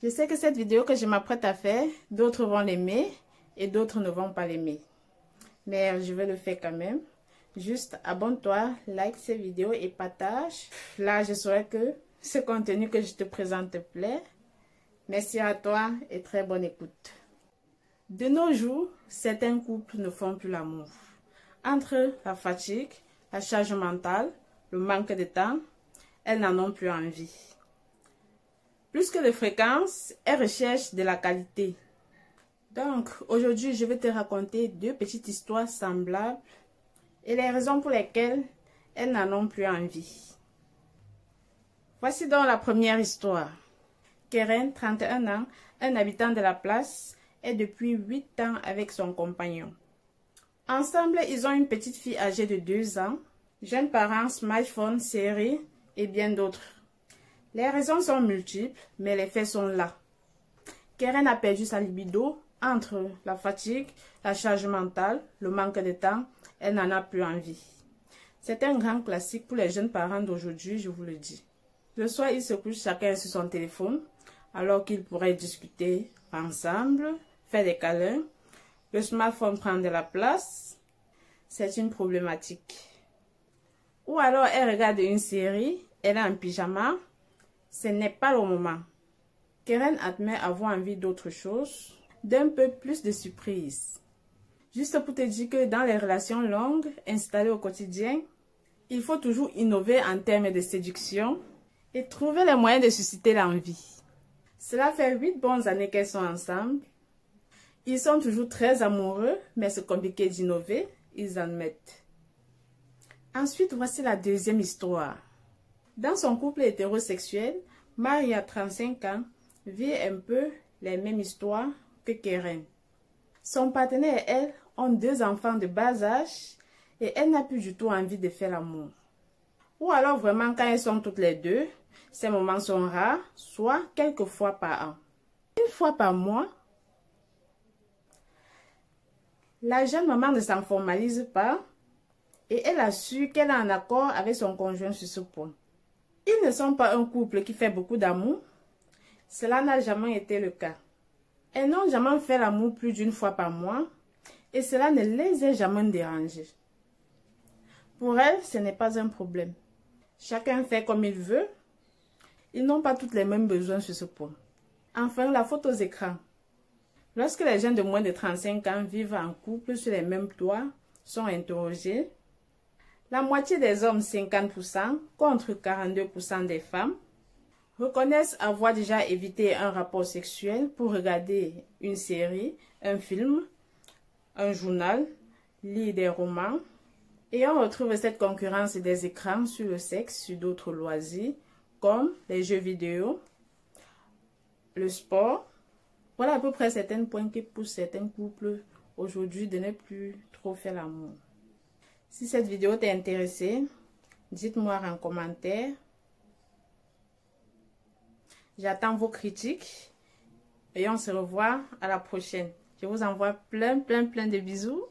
Je sais que cette vidéo que je m'apprête à faire, d'autres vont l'aimer et d'autres ne vont pas l'aimer. Mais je vais le faire quand même. Juste abonne-toi, like cette vidéo et partage. Là, je saurais que ce contenu que je te présente te plaît. Merci à toi et très bonne écoute. De nos jours, certains couples ne font plus l'amour. Entre la fatigue, la charge mentale, le manque de temps, elles n'en ont plus envie. Plus que de fréquence, elles recherchent de la qualité. Donc, aujourd'hui, je vais te raconter deux petites histoires semblables et les raisons pour lesquelles elles n'en ont plus envie. Voici donc la première histoire. Keren, 31 ans, un habitant de la place, est depuis 8 ans avec son compagnon. Ensemble, ils ont une petite fille âgée de 2 ans, jeunes parents, smartphone, séries et bien d'autres. Les raisons sont multiples, mais les faits sont là. Keren a perdu sa libido entre la fatigue, la charge mentale, le manque de temps, elle n'en a plus envie. C'est un grand classique pour les jeunes parents d'aujourd'hui, je vous le dis. Le soir, ils se couchent chacun sur son téléphone, alors qu'ils pourraient discuter ensemble, faire des câlins. Le smartphone prend de la place. C'est une problématique. Ou alors, elle regarde une série, elle est en pyjama. Ce n'est pas le moment. Keren admet avoir envie d'autre chose, d'un peu plus de surprise. Juste pour te dire que dans les relations longues, installées au quotidien, il faut toujours innover en termes de séduction et trouver les moyens de susciter l'envie. Cela fait 8 bonnes années qu'elles sont ensemble. Ils sont toujours très amoureux, mais c'est compliqué d'innover, ils admettent. Ensuite, voici la deuxième histoire. Dans son couple hétérosexuel, Maria, 35 ans, vit un peu les mêmes histoires que Keren. Son partenaire et elle ont 2 enfants de bas âge et elle n'a plus du tout envie de faire l'amour. Ou alors vraiment quand elles sont toutes les deux, ces moments sont rares, soit quelques fois par an. Une fois par mois, la jeune maman ne s'en formalise pas et elle assure qu'elle est en accord avec son conjoint sur ce point. Ils ne sont pas un couple qui fait beaucoup d'amour. Cela n'a jamais été le cas. Elles n'ont jamais fait l'amour plus d'une fois par mois et cela ne les a jamais dérangées. Pour elles, ce n'est pas un problème. Chacun fait comme il veut. Ils n'ont pas tous les mêmes besoins sur ce point. Enfin, la faute aux écrans. Lorsque les jeunes de moins de 35 ans vivent en couple sur les mêmes toits, sont interrogés, la moitié des hommes, 50%, contre 42% des femmes, reconnaissent avoir déjà évité un rapport sexuel pour regarder une série, un film, un journal, lire des romans. Et on retrouve cette concurrence des écrans sur le sexe, sur d'autres loisirs, comme les jeux vidéo, le sport. Voilà à peu près certains points qui poussent certains couples aujourd'hui de ne plus trop faire l'amour. Si cette vidéo t'a intéressé, dites-moi en commentaire. J'attends vos critiques et on se revoit à la prochaine. Je vous envoie plein de bisous.